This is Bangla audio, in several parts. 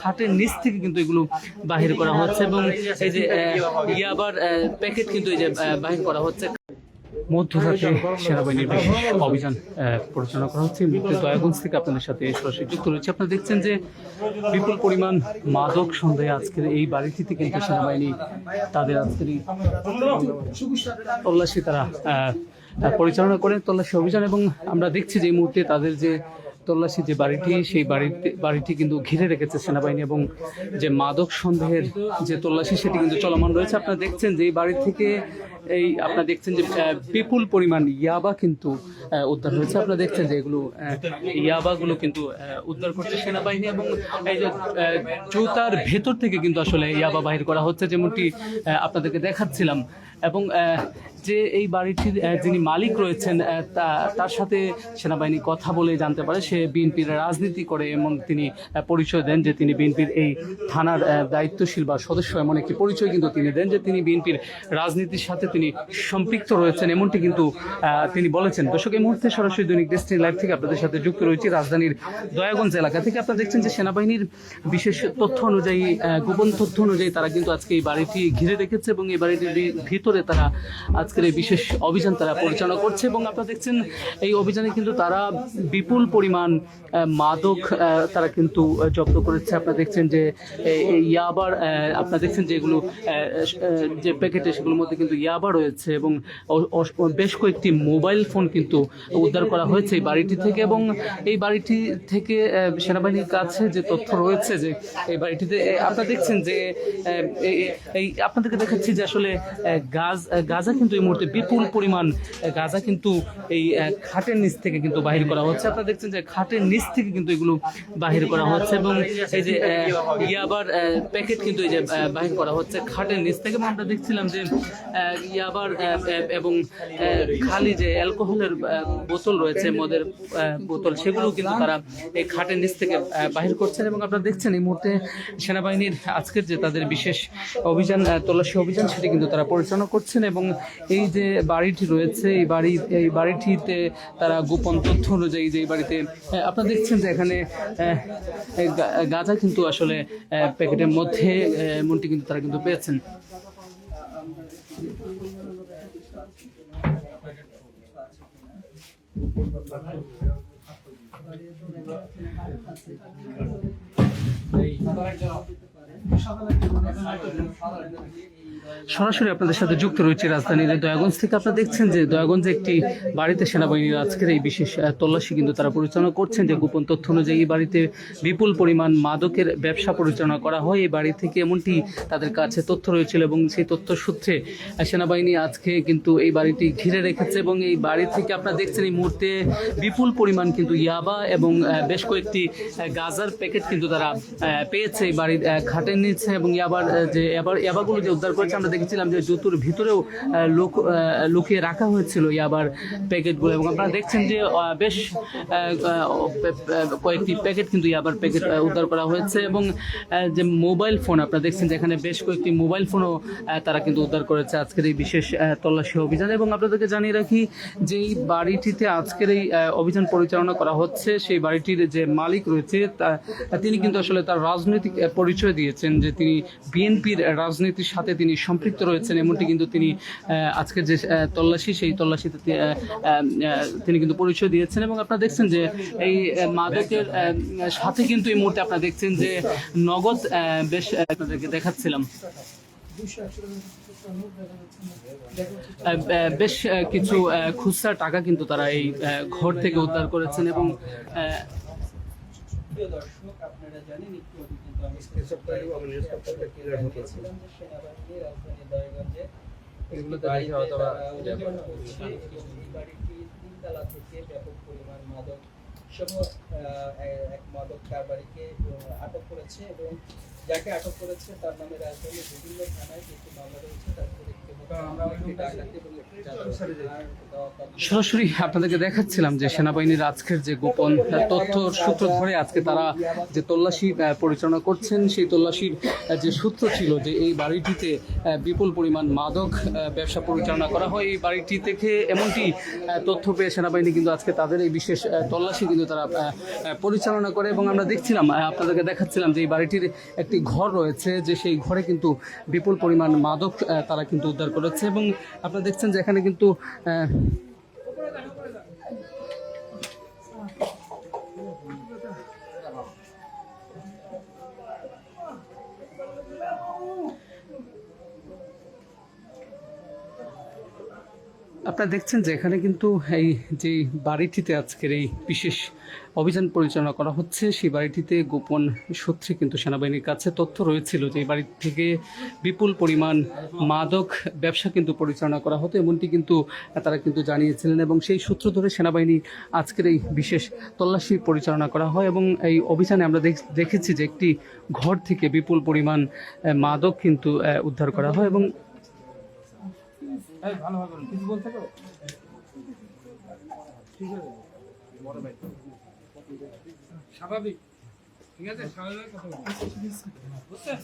খাটের নিচ থেকে কিন্তু এগুলো বাহির করা হচ্ছে এবং এই যে ইয়াবার প্যাকেট কিন্তু এই যে বাহির করা হচ্ছে। মধ্যরাতে সেনাবাহিনীর বিশেষ অভিযান পরিচালনা করা হচ্ছে। মুহূর্তে দয়াগঞ্জ থেকে আপনাদের সাথে সরাসরি যুক্ত রয়েছে। আপনারা দেখছেন যে বিপুল পরিমাণ মাদক সন্দেহে আজকের এই বাড়িটিতে কিন্তু সেনাবাহিনী তাদের আজকের তল্লাশি তারা পরিচালনা করেন, তল্লাশি অভিযান। এবং আমরা দেখছি যে এই মুহূর্তে তাদের যে তল্লাশি যে বাড়িটি, সেই বাড়িটি কিন্তু ঘিরে রেখেছে সেনাবাহিনী এবং যে মাদক সন্দেহের যে তল্লাশি সেটি কিন্তু চলমান রয়েছে। আপনারা দেখছেন যে এই বাড়ি থেকে আপনারা দেখছেন যে বিপুল পরিমাণ ইয়াবা কিন্তু উদ্ধার হয়েছে। আপনারা দেখছেন যে এগুলো ইয়াবাগুলো কিন্তু উদ্ধার করছে সেনাবাহিনী এবং এই যে জুতার ভেতর থেকে কিন্তু আসলে ইয়াবা বাহির করা হচ্ছে, যেমনটি আপনাদেরকে দেখাচ্ছিলাম। এবং যে এই বাড়িটির যিনি মালিক রয়েছেন তার সাথে সেনাবাহিনী কথা বলে জানতে পারে সে বিএনপির রাজনীতি করে, এমন তিনি পরিচয় দেন যে তিনি বিএনপির এই থানার দায়িত্বশীল বা সদস্য, এমন একটি পরিচয় কিন্তু তিনি দেন যে তিনি বিএনপির রাজনীতির সাথে তিনি সম্পৃক্ত রয়েছেন, এমনটি কিন্তু তিনি বলেছেন। দর্শক, এই মুহূর্তে সরাসরি দৈনিক ডেস্টিনি লাইভ থেকে আপনাদের সাথে যুক্ত রয়েছে রাজধানীর দয়াগঞ্জ এলাকা থেকে। আপনারা দেখছেন যে সেনাবাহিনীর বিশেষ তথ্য অনুযায়ী, গোপন তথ্য অনুযায়ী তারা কিন্তু আজকে এই বাড়িটি ঘিরে রেখেছে এবং এই বাড়িটির ভিতরে তারা আজকের এই বিশেষ অভিযান তারা পরিচালনা করছে। এবং আপনারা দেখছেন এই অভিযানে কিন্তু তারা বিপুল পরিমাণ মাদক তারা কিন্তু জব্দ করেছে। আপনারা দেখছেন যে ইয়াবার, আপনারা দেখছেন যে এগুলো যে প্যাকেটে সেগুলোর মধ্যে কিন্তু ইয়াবা রয়েছে এবং বেশ কয়েকটি মোবাইল ফোন কিন্তু উদ্ধার করা হয়েছে এই বাড়িটি থেকে। এবং এই বাড়িটি থেকে সেনাবাহিনীর কাছে যে তথ্য রয়েছে যে এই বাড়িটিতে আপনারা দেখছেন যে এই আপনাদেরকে দেখাচ্ছি যে আসলে গাঁজা কিন্তু এই মুহূর্তে বিপুল পরিমাণ গাঁজা কিন্তু এই খাটের নিচ থেকে কিন্তু বাহির করা হচ্ছে। আপনারা দেখছেন যে খাটের নিচ থেকে কিন্তু এগুলো বাহির করা হচ্ছে এবং এই যে ইয়াবার প্যাকেট কিন্তু এই যে বাহির করা হচ্ছে খাটের নিচ থেকে। এবং আমরা দেখছিলাম যে ইয়াবার এবং খালি যে অ্যালকোহলের বোতল রয়েছে, মদের বোতল, সেগুলো কিন্তু তারা এই খাটের নিচ থেকে বাহির করছেন। এবং আপনারা দেখছেন এই মুহূর্তে সেনাবাহিনীর আজকের যে তাদের বিশেষ অভিযান, তল্লাশি অভিযান, সেটি কিন্তু তারা পরিচালনা করছেন। এবং এই যে বাড়িটি রয়েছে এই বাড়িটিতে তারা গোপন তথ্য অনুযায়ী যে এই বাড়িতে আপনারা দেখছেন যে এখানে গাঁজা কিন্তু আসলে প্যাকেটের মধ্যে এমনটি কিন্তু তারা কিন্তু পেয়েছেন। সরাসরি আপনাদের সাথে যুক্ত রয়েছে রাজধানীর দয়াগঞ্জ থেকে। আপনারা দেখছেন যে দয়াগঞ্জে একটি বাড়িতে সেনাবাহিনীর আজকের এই বিশেষ তল্লাশি কিন্তু তারা পরিচালনা করছেন। যে গোপন তথ্য অনুযায়ী এই বাড়িতে বিপুল পরিমাণ মাদকের ব্যবসা পরিচালনা করা হয় এই বাড়ি থেকে, এমনটি তাদের কাছে তথ্য রয়েছিল। এবং সেই তথ্য সূত্রে সেনাবাহিনী আজকে কিন্তু এই বাড়িটি ঘিরে রেখেছে এবং এই বাড়ি থেকে আপনারা দেখছেন এই মুহূর্তে বিপুল পরিমাণ কিন্তু ইয়াবা এবং বেশ কয়েকটি গাঁজার প্যাকেট কিন্তু তারা পেয়েছে এই বাড়ির খাটের নিচে। এবং ইয়াবাগুলো যে উদ্ধার করেছে, আমরা দেখেছিলাম যে জুতোর ভিতরেও লুকিয়ে রাখা হয়েছিল ইয়াবার প্যাকেটগুলো। এবং আপনারা দেখছেন যে বেশ কয়েকটি প্যাকেট কিন্তু ইয়াবার প্যাকেট উদ্ধার করা হয়েছে। এবং যে মোবাইল ফোন, আপনারা দেখছেন যে এখানে বেশ কয়েকটি মোবাইল ফোনও তারা কিন্তু উদ্ধার করেছে আজকের এই বিশেষ তল্লাশি অভিযান। এবং আপনাদেরকে জানিয়ে রাখি যে এই বাড়িটিতে আজকের এই অভিযান পরিচালনা করা হচ্ছে, সেই বাড়িটির যে মালিক রয়েছে তিনি কিন্তু আসলে তার রাজনৈতিক পরিচয় দিয়েছেন যে তিনি বিএনপির রাজনীতির সাথে তিনি সম্পৃক্ত রয়েছেন, এমনটি কিন্তু তিনি আজকের যে তল্লাশি সেই তল্লাশিতে তিনি কিন্তু পরিচয় দিয়েছেন। এবং আপনারা দেখছেন যে এই মাদকের সাথে কিন্তু এই মুহূর্তে আপনারা দেখছেন যে নগদ বেশ আপনাদেরকে দেখাচ্ছিলাম বেশ কিছু খুচরা টাকা কিন্তু তারা এই ঘর থেকে উদ্ধার করেছেন। এবং আপনারা জানেন এক মাদক কারবারিকে আটক করেছে এবং যাকে আটক করেছে তার নামে রাজধানীর বিভিন্ন থানায় কিছু মামলা রয়েছে। তার মধ্যে একটি সরাসরি আপনাদেরকে দেখাচ্ছিলাম যে সেনাবাহিনীর আজকের যে গোপন তথ্য সূত্র ধরে আজকে তারা যে তল্লাশি পরিচালনা করছেন, সেই তল্লাশির যে সূত্র ছিল যে এই বাড়িটিতে বিপুল পরিমাণ মাদক ব্যবসা পরিচালনা করা হয়। এই বাড়িটি থেকে এমনটি তথ্য পেয়ে সেনাবাহিনী কিন্তু আজকে তাদের এই বিশেষ তল্লাশি কিন্তু তারা পরিচালনা করে। এবং আমরা দেখছিলাম, আপনাদেরকে দেখাচ্ছিলাম যে এই বাড়িটির একটি ঘর রয়েছে, যে সেই ঘরে কিন্তু বিপুল পরিমাণ মাদক তারা কিন্তু উদ্ধার করেছে। এবং আপনারা দেখছেন যে এখানে কিন্তু আপনারা দেখছেন যে এখানে কিন্তু এই যে বাড়িটিতে আজকের এই বিশেষ অভিযান পরিচালনা করা হচ্ছে, সেই বাড়িটিতে গোপন সূত্রে কিন্তু সেনাবাহিনীর কাছে তথ্য রয়েছিল যে এই বাড়ি থেকে বিপুল পরিমাণ মাদক ব্যবসা কিন্তু পরিচালনা করা হতো, এমনটি কিন্তু তারা কিন্তু জানিয়েছিলেন। এবং সেই সূত্র ধরে সেনাবাহিনী আজকের এই বিশেষ তল্লাশি পরিচালনা করা হয়। এবং এই অভিযানে আমরা দেখেছি যে একটি ঘর থেকে বিপুল পরিমাণ মাদক কিন্তু উদ্ধার করা হয়। এবং কিছু বলতে পারো? ঠিক আছে, বড় ভাই স্বাভাবিক, ঠিক আছে, স্বাভাবিক কথা বুঝছেন?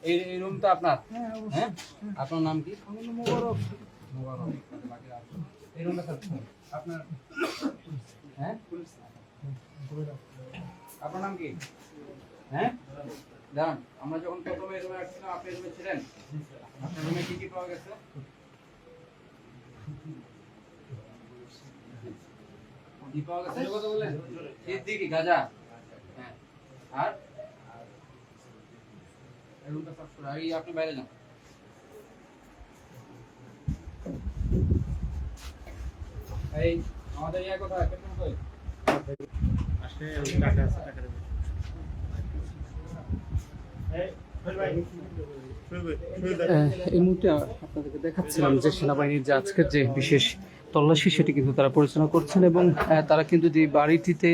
এই রুমটা আপনার? হ্যাঁ, আপনার নাম কি? মোবারক। মোবারক। এই রুমটা আপনার? হ্যাঁ, আপনার নাম কি? হ্যাঁ, জান, আমরা যখন প্রথমে রুমে আসছিলাম আপনি রুমে ছিলেন, আপনার রুমে কি কি পাওয়া গেছে? কথা বললেন সিদ্দিকি গাজা, হ্যাঁ, আর রুমটা সাফ করে আপনি বাইরে যান। এই আমাদের ইয়া কথা কেমন কই আসলে টাকা আছে, টাকা দেব। এই মুহূর্তে আপনাদেরকে দেখাচ্ছিলাম যে সেনাবাহিনীর যে আজকের যে বিশেষ তল্লাশি সেটি কিন্তু তারা পরিচালনা করছেন। এবং তারা কিন্তু যে বাড়িটিতে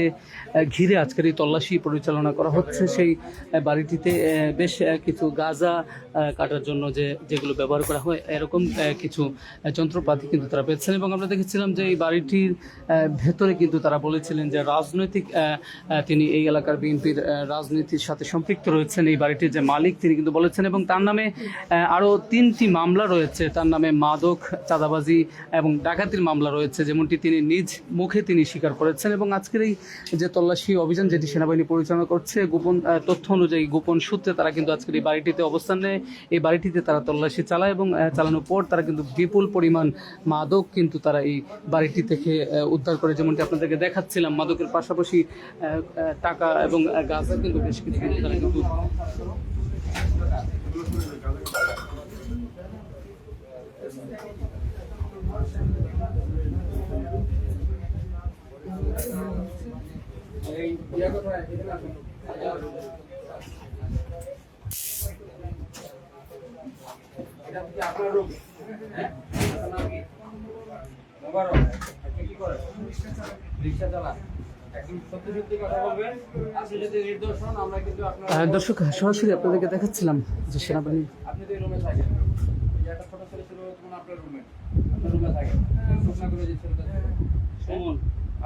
ঘিরে আজকের এই তল্লাশি পরিচালনা করা হচ্ছে, সেই বাড়িটিতে বেশ কিছু গাঁজা কাটার জন্য যেগুলো ব্যবহার করা হয় এরকম কিছু যন্ত্রপাতি কিন্তু তারা পেয়েছেন। এবং আমরা দেখেছিলাম যে এই বাড়িটির ভেতরে কিন্তু তারা বলেছিলেন যে রাজনৈতিক তিনি এই এলাকার বিএনপির রাজনীতির সাথে সম্পৃক্ত রয়েছেন এই বাড়িটির যে মালিক তিনি কিন্তু বলেছেন। এবং তার নামে আরও 3টি মামলা রয়েছে, তার নামে মাদক, চাঁদাবাজি এবং ডাকাতির মামলা রয়েছে, যেমনটি তিনি নিজ মুখে তিনি স্বীকার করেছেন। এবং আজকের এই যে তল্লাশি অভিযান যেটি সেনাবাহিনী পরিচালনা করছে, গোপন তথ্য অনুযায়ী গোপন সূত্রে তারা কিন্তু আজকের এই বাড়িটিতে অবস্থান নেয়, এই বাড়িটিতে তারা তল্লাশি চালায়। এবং চালানোর পর তারা কিন্তু বিপুল পরিমাণ মাদক কিন্তু তারা এই বাড়িটি থেকে উদ্ধার করে, যেমনটি আপনাদেরকে দেখাচ্ছিলাম। মাদকের পাশাপাশি টাকা এবং গাঁজা কিন্তু বেশ কিছু তারা কিন্তু আপনার রূপ, হ্যাঁ, কি করে রিক্সা চালা, একদম সত্যি সত্যি কথা বলবেন। আপনি যদি নির্দোষ হন আমরা কিন্তু আপনার দর্শক সরাসরি আপনাদেরকে দেখাচ্ছিলাম যে সেনাবাহিনী আপনি তো এই রুমে থাকেন, একটা ছোট ছেলে ছিল তখন আপনার রুমে থাকেন, ঘোষণা করে যে ছেলেটা শুনুন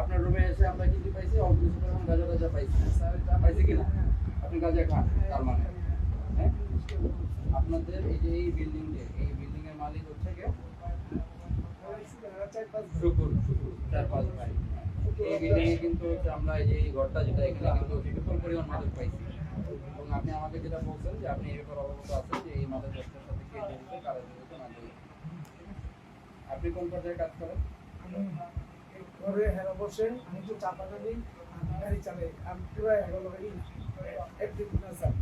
আপনার রুমে এসে আমরা কিন্তু পাইছি অল্প কিছু পরিমাণ গাঁজা পাইছি, পাইছি কিনা? আপনি গাঁজা খান, তার মানে হ্যাঁ আপনাদের এই যে এই বিল্ডিং এর মালিক হচ্ছে কে? শুকুর, 4-5 ভাই। এই বিল্ডিং এ কিন্তু আমরা এই যে এই ঘরটা যেটা এখানে কিন্তু বিপুল পরিমাণ মাদক পাইছি। এবং আপনি আমাকে যেটা বলছেন যে আপনি এই ব্যাপারে অবগত আছেন যে এই মাদক ব্যবসার সাথে কে জড়িত, কারা জড়িত না জড়িত। আপনি কোন পর্যায়ে কাজ করেন? ঘরে হেরা বসে আমি তো চাপাটা দিই, গাড়ি চালাই, আমি পুরো এগুলো একদিন না স্যার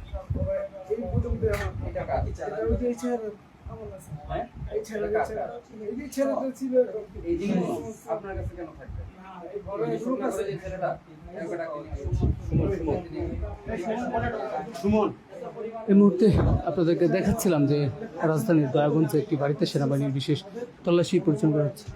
এই পর্যন্ত আমার এটা কাজ এটা ওই যে ছেলে আমার আছে, হ্যাঁ এই ছেলে এই যে ছেলেটা ছিল এই জিনিস আপনার কাছে কেন থাকবে? এই ঘরে লোক আছে যে ছেলেটা একটা সুমন। এই মুহূর্তে আপনাদেরকে দেখাচ্ছিলাম যে রাজধানীর দয়াগঞ্জে একটি বাড়িতে সেনাবাহিনীর বিশেষ তল্লাশি পরিচালনা করা হচ্ছে।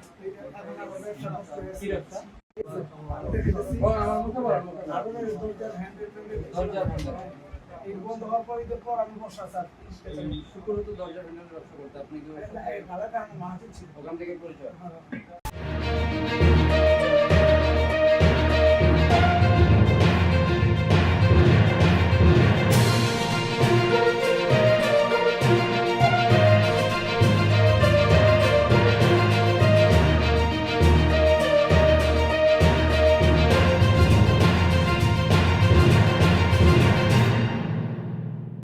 এই বন্ধ হওয়ার পর ঈদের পর আমি বসা স্যার শুক্র তো দরজা ভেঙে ব্যবসা করতে আপনি কি ভালো কারণ মাহাতির ছিল ওখান থেকে পরিচয় হ্যাঁ।